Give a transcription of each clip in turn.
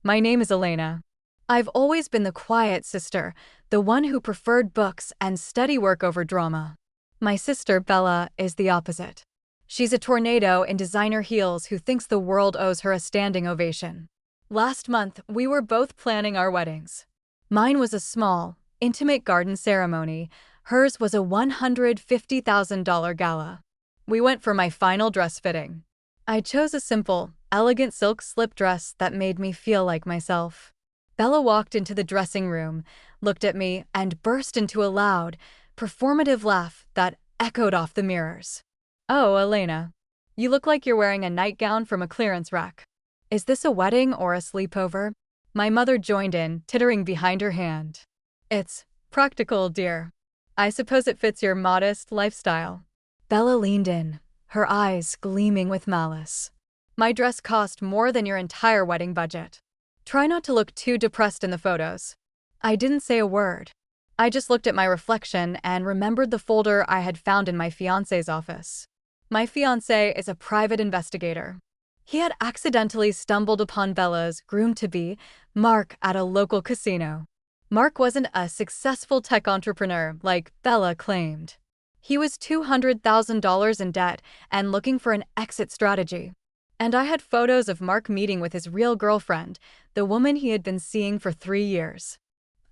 My name is Elena. I've always been the quiet sister, the one who preferred books and study work over drama. My sister, Bella, is the opposite. She's a tornado in designer heels who thinks the world owes her a standing ovation. Last month, we were both planning our weddings. Mine was a small, intimate garden ceremony. Hers was a $150,000 gala. We went for my final dress fitting. I chose a simple, elegant silk slip dress that made me feel like myself. Bella walked into the dressing room, looked at me, and burst into a loud, performative laugh that echoed off the mirrors. "Oh, Elena. You look like you're wearing a nightgown from a clearance rack. Is this a wedding or a sleepover?" My mother joined in, tittering behind her hand. "It's practical, dear. I suppose it fits your modest lifestyle." Bella leaned in, her eyes gleaming with malice. "My dress cost more than your entire wedding budget. Try not to look too depressed in the photos." I didn't say a word. I just looked at my reflection and remembered the folder I had found in my fiancé's office. My fiancé is a private investigator. He had accidentally stumbled upon Bella's groom-to-be, Mark, at a local casino. Mark wasn't a successful tech entrepreneur like Bella claimed. He was $200,000 in debt and looking for an exit strategy. And I had photos of Mark meeting with his real girlfriend, the woman he had been seeing for 3 years.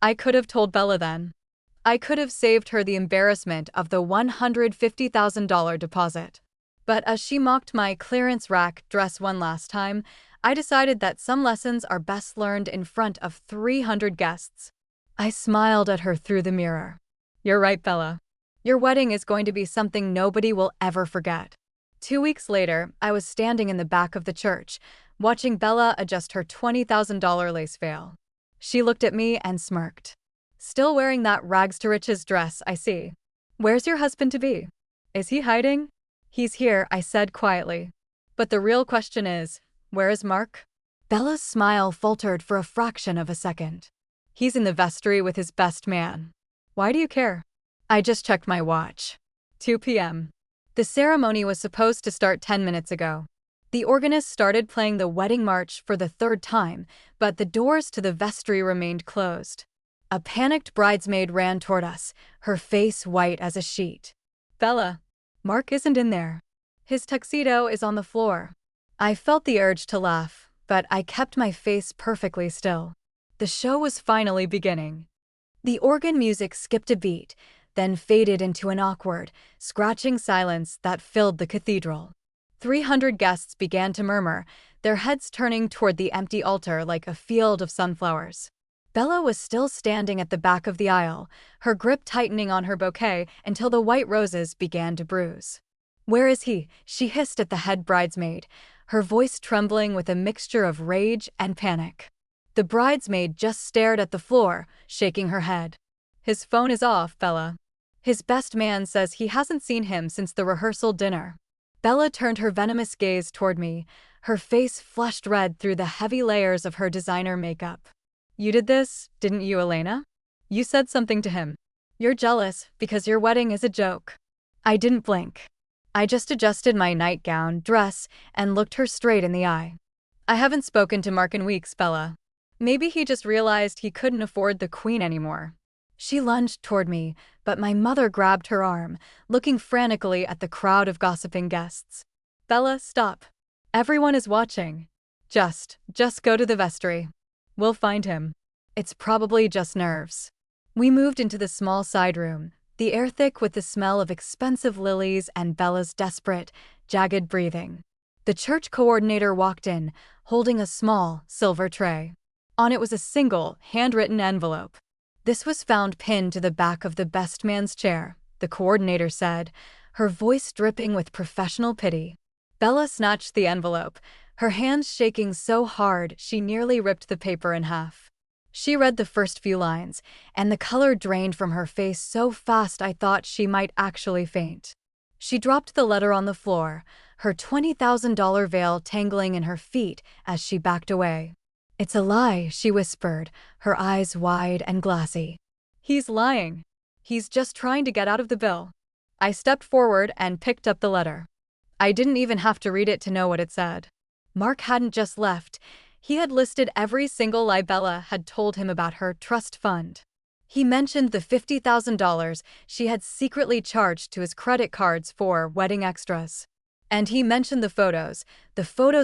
I could have told Bella then. I could have saved her the embarrassment of the $150,000 deposit. But as she mocked my clearance rack dress one last time, I decided that some lessons are best learned in front of 300 guests. I smiled at her through the mirror. "You're right, Bella. Your wedding is going to be something nobody will ever forget." 2 weeks later, I was standing in the back of the church, watching Bella adjust her $20,000 lace veil. She looked at me and smirked. "Still wearing that rags-to-riches dress, I see. Where's your husband-to-be? Is he hiding?" "He's here," I said quietly. "But the real question is, where is Mark?" Bella's smile faltered for a fraction of a second. "He's in the vestry with his best man." "Why do you care?" I just checked my watch. 2 p.m. The ceremony was supposed to start 10 minutes ago. The organist started playing the wedding march for the 3rd time, but the doors to the vestry remained closed. A panicked bridesmaid ran toward us, her face white as a sheet. "Bella, Mark isn't in there. His tuxedo is on the floor." I felt the urge to laugh, but I kept my face perfectly still. The show was finally beginning. The organ music skipped a beat, then faded into an awkward, scratching silence that filled the cathedral. 300 guests began to murmur, their heads turning toward the empty altar like a field of sunflowers. Bella was still standing at the back of the aisle, her grip tightening on her bouquet until the white roses began to bruise. "Where is he?" she hissed at the head bridesmaid, her voice trembling with a mixture of rage and panic. The bridesmaid just stared at the floor, shaking her head. "His phone is off, Bella. His best man says he hasn't seen him since the rehearsal dinner." Bella turned her venomous gaze toward me, her face flushed red through the heavy layers of her designer makeup. "You did this, didn't you, Elena? You said something to him. You're jealous because your wedding is a joke." I didn't blink. I just adjusted my nightgown, dress, and looked her straight in the eye. "I haven't spoken to Mark in weeks, Bella. Maybe he just realized he couldn't afford the queen anymore." She lunged toward me, but my mother grabbed her arm, looking frantically at the crowd of gossiping guests. "Bella, stop. Everyone is watching. Just go to the vestry. We'll find him. It's probably just nerves." We moved into the small side room, the air thick with the smell of expensive lilies and Bella's desperate, jagged breathing. The church coordinator walked in, holding a small, silver tray. On it was a single, handwritten envelope. "This was found pinned to the back of the best man's chair," the coordinator said, her voice dripping with professional pity. Bella snatched the envelope, her hands shaking so hard she nearly ripped the paper in half. She read the first few lines, and the color drained from her face so fast I thought she might actually faint. She dropped the letter on the floor, her $20,000 veil tangling in her feet as she backed away. "It's a lie," she whispered, her eyes wide and glassy. "He's lying. He's just trying to get out of the bill." I stepped forward and picked up the letter. I didn't even have to read it to know what it said. Mark hadn't just left, He had listed every single lie Bella had told him about her trust fund. He mentioned the $50,000 she had secretly charged to his credit cards for wedding extras. And he mentioned the photos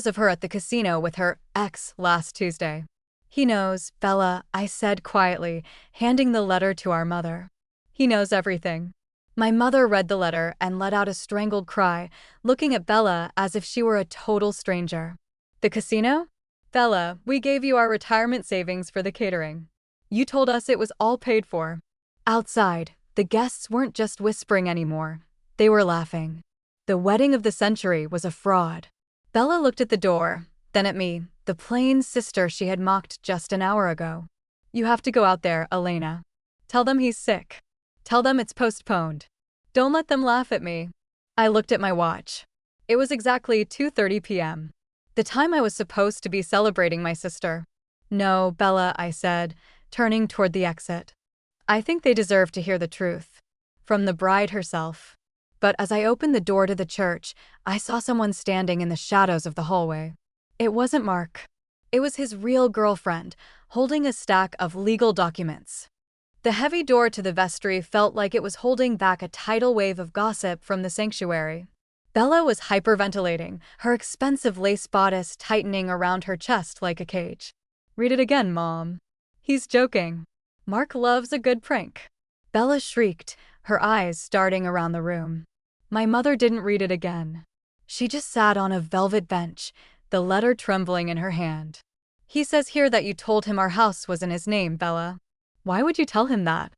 of her at the casino with her ex last Tuesday. He knows, Bella, I said quietly, handing the letter to our mother. He knows everything. My mother read the letter and let out a strangled cry, looking at Bella as if she were a total stranger. The casino? Bella, we gave you our retirement savings for the catering. You told us it was all paid for. Outside, the guests weren't just whispering anymore. They were laughing. The wedding of the century was a fraud. Bella looked at the door, then at me, the plain sister she had mocked just an hour ago. You have to go out there, Elena. Tell them he's sick. Tell them it's postponed. Don't let them laugh at me. I looked at my watch. It was exactly 2:30 p.m. The time I was supposed to be celebrating my sister. No, Bella, I said, turning toward the exit. I think they deserve to hear the truth. From the bride herself. But as I opened the door to the church, I saw someone standing in the shadows of the hallway. It wasn't Mark. It was his real girlfriend, holding a stack of legal documents. The heavy door to the vestry felt like it was holding back a tidal wave of gossip from the sanctuary. Bella was hyperventilating, her expensive lace bodice tightening around her chest like a cage. Read it again, Mom. He's joking. Mark loves a good prank. Bella shrieked, her eyes starting around the room. My mother didn't read it again. She just sat on a velvet bench, the letter trembling in her hand. He says here that you told him our house was in his name, Bella. Why would you tell him that?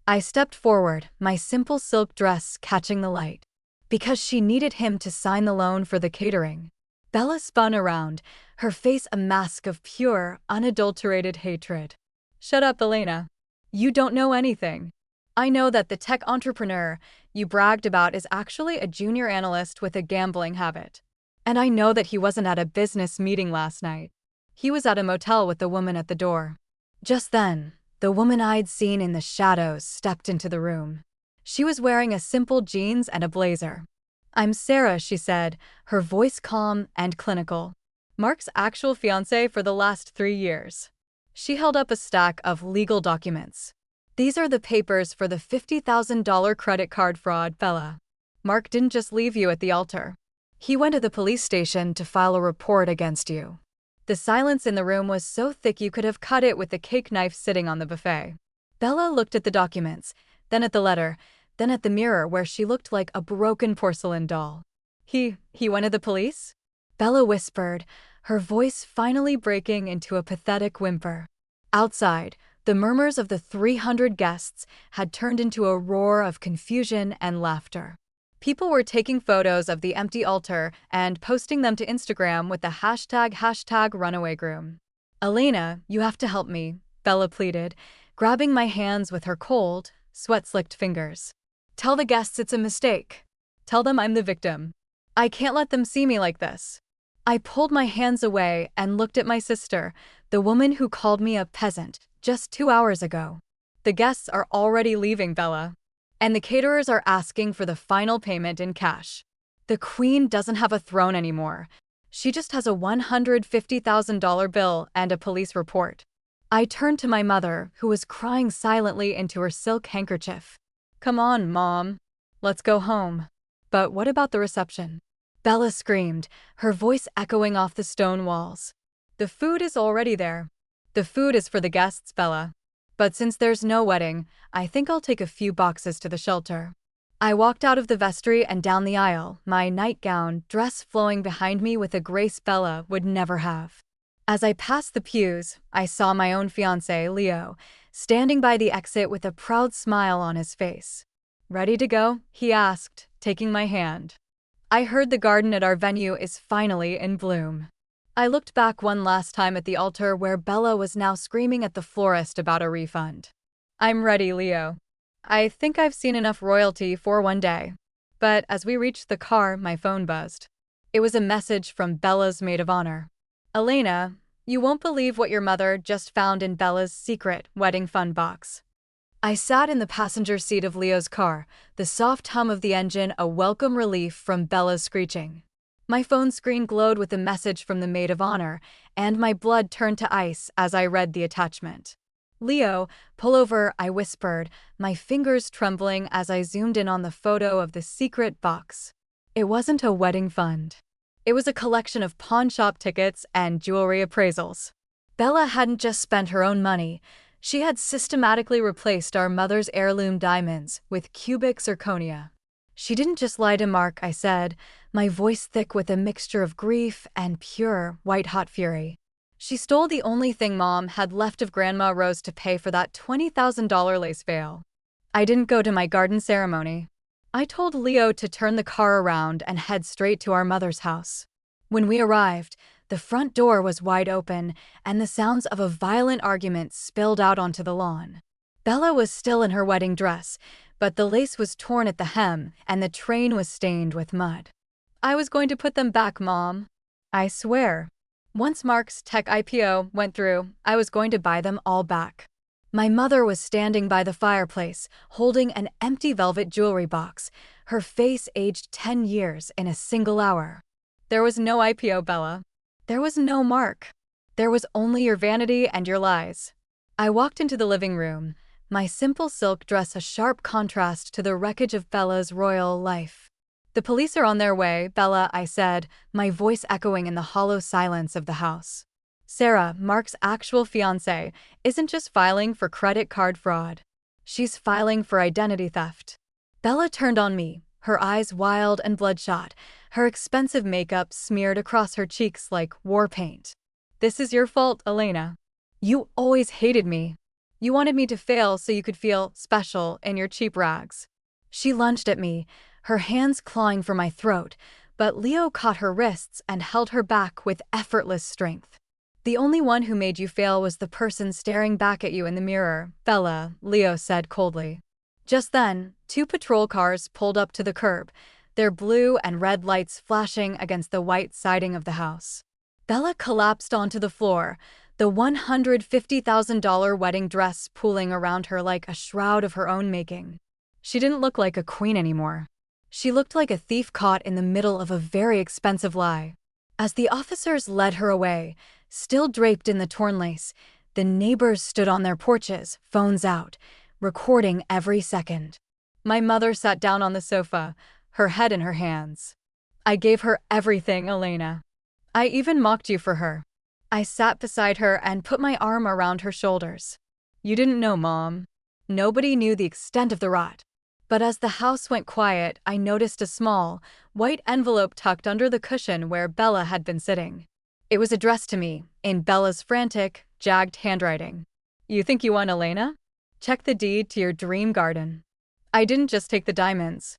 I stepped forward, my simple silk dress catching the light. Because she needed him to sign the loan for the catering. Bella spun around, her face a mask of pure, unadulterated hatred. Shut up, Elena. You don't know anything. I know that the tech entrepreneur you bragged about is actually a junior analyst with a gambling habit. And I know that he wasn't at a business meeting last night. He was at a motel with the woman at the door. Just then, the woman I'd seen in the shadows stepped into the room. She was wearing a simple jeans and a blazer. I'm Sarah, she said, her voice calm and clinical. Mark's actual fiancé for the last 3 years. She held up a stack of legal documents. These are the papers for the $50,000 credit card fraud, Bella. Mark didn't just leave you at the altar. He went to the police station to file a report against you. The silence in the room was so thick you could have cut it with the cake knife sitting on the buffet. Bella looked at the documents, then at the letter, then at the mirror where she looked like a broken porcelain doll. He went to the police? Bella whispered, her voice finally breaking into a pathetic whimper. Outside, the murmurs of the 300 guests had turned into a roar of confusion and laughter. People were taking photos of the empty altar and posting them to Instagram with the hashtag Runaway Groom. Elena, you have to help me, Bella pleaded, grabbing my hands with her cold, sweat-slicked fingers. Tell the guests it's a mistake. Tell them I'm the victim. I can't let them see me like this. I pulled my hands away and looked at my sister, the woman who called me a peasant just 2 hours ago. The guests are already leaving, Bella. And the caterers are asking for the final payment in cash. The queen doesn't have a throne anymore. She just has a $150,000 bill and a police report. I turned to my mother, who was crying silently into her silk handkerchief. Come on, Mom. Let's go home. But what about the reception? Bella screamed, her voice echoing off the stone walls. The food is already there. The food is for the guests, Bella. But since there's no wedding, I think I'll take a few boxes to the shelter. I walked out of the vestry and down the aisle, my nightgown dress flowing behind me with a grace Bella would never have. As I passed the pews, I saw my own fiancé, Leo, standing by the exit with a proud smile on his face. Ready to go? He asked, taking my hand. I heard the garden at our venue is finally in bloom. I looked back one last time at the altar where Bella was now screaming at the florist about a refund. I'm ready, Leo. I think I've seen enough royalty for one day. But as we reached the car, my phone buzzed. It was a message from Bella's maid of honor. Elena, you won't believe what your mother just found in Bella's secret wedding fund box. I sat in the passenger seat of Leo's car, the soft hum of the engine a welcome relief from Bella's screeching. My phone screen glowed with a message from the maid of honor, and my blood turned to ice as I read the attachment. "Leo, pull over," I whispered, my fingers trembling as I zoomed in on the photo of the secret box. It wasn't a wedding fund. It was a collection of pawn shop tickets and jewelry appraisals. Bella hadn't just spent her own money. She had systematically replaced our mother's heirloom diamonds with cubic zirconia. "She didn't just lie to Mark," I said, my voice thick with a mixture of grief and pure, white-hot fury. "She stole the only thing Mom had left of Grandma Rose to pay for that $20,000 lace veil." I didn't go to my garden ceremony. I told Leo to turn the car around and head straight to our mother's house. When we arrived, the front door was wide open, and the sounds of a violent argument spilled out onto the lawn. Bella was still in her wedding dress, but the lace was torn at the hem, and the train was stained with mud. "I was going to put them back, Mom. I swear. Once Mark's tech IPO went through, I was going to buy them all back." My mother was standing by the fireplace, holding an empty velvet jewelry box, her face aged 10 years in a single hour. "There was no IPO, Bella. There was no Mark. There was only your vanity and your lies." I walked into the living room, my simple silk dress a sharp contrast to the wreckage of Bella's royal life. "The police are on their way, Bella," I said, my voice echoing in the hollow silence of the house. "Sarah, Mark's actual fiancée, isn't just filing for credit card fraud. She's filing for identity theft." Bella turned on me, her eyes wild and bloodshot, her expensive makeup smeared across her cheeks like war paint. "This is your fault, Elena. You always hated me. You wanted me to fail so you could feel special in your cheap rags." She lunged at me, her hands clawing for my throat, but Leo caught her wrists and held her back with effortless strength. "The only one who made you fail was the person staring back at you in the mirror, Bella," Leo said coldly. Just then, 2 patrol cars pulled up to the curb, their blue and red lights flashing against the white siding of the house. Bella collapsed onto the floor, the $150,000 wedding dress pooling around her like a shroud of her own making. She didn't look like a queen anymore. She looked like a thief caught in the middle of a very expensive lie. As the officers led her away, still draped in the torn lace, the neighbors stood on their porches, phones out, recording every second. My mother sat down on the sofa, her head in her hands. "I gave her everything, Elena. I even mocked you for her." I sat beside her and put my arm around her shoulders. "You didn't know, Mom. Nobody knew the extent of the rot." But as the house went quiet, I noticed a small, white envelope tucked under the cushion where Bella had been sitting. It was addressed to me, in Bella's frantic, jagged handwriting. "You think you won, Elena? Check the deed to your dream garden." I didn't just take the diamonds.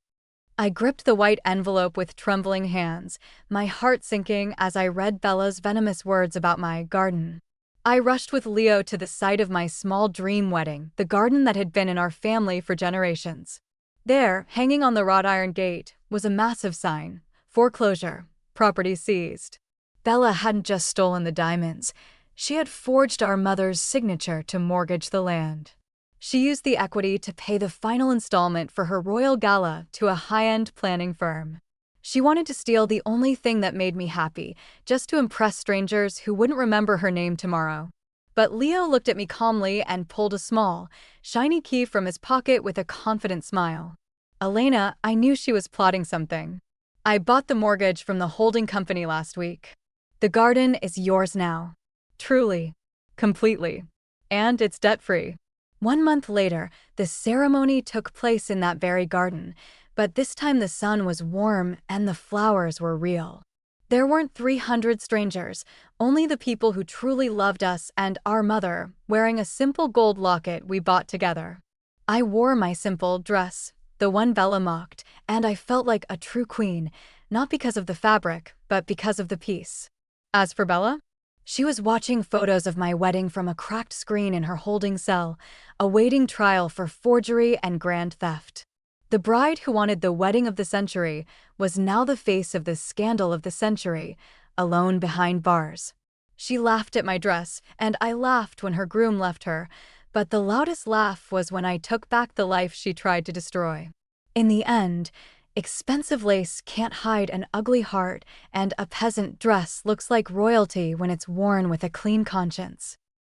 I gripped the white envelope with trembling hands, my heart sinking as I read Bella's venomous words about my garden. I rushed with Leo to the site of my small dream wedding, the garden that had been in our family for generations. There, hanging on the wrought iron gate, was a massive sign: "Foreclosure, property seized." Bella hadn't just stolen the diamonds. She had forged our mother's signature to mortgage the land. She used the equity to pay the final installment for her royal gala to a high-end planning firm. She wanted to steal the only thing that made me happy, just to impress strangers who wouldn't remember her name tomorrow. But Leo looked at me calmly and pulled a small, shiny key from his pocket with a confident smile. "Elena, I knew she was plotting something. I bought the mortgage from the holding company last week. The garden is yours now. Truly. Completely. And it's debt-free." 1 month later, the ceremony took place in that very garden, but this time the sun was warm and the flowers were real. There weren't 300 strangers, only the people who truly loved us and our mother, wearing a simple gold locket we bought together. I wore my simple dress, the one Bella mocked, and I felt like a true queen, not because of the fabric, but because of the piece. As for Bella, she was watching photos of my wedding from a cracked screen in her holding cell, awaiting trial for forgery and grand theft. The bride who wanted the wedding of the century was now the face of the scandal of the century, alone behind bars. She laughed at my dress, and I laughed when her groom left her, but the loudest laugh was when I took back the life she tried to destroy. In the end, Expensive lace can't hide an ugly heart, and a peasant dress looks like royalty when it's worn with a clean conscience.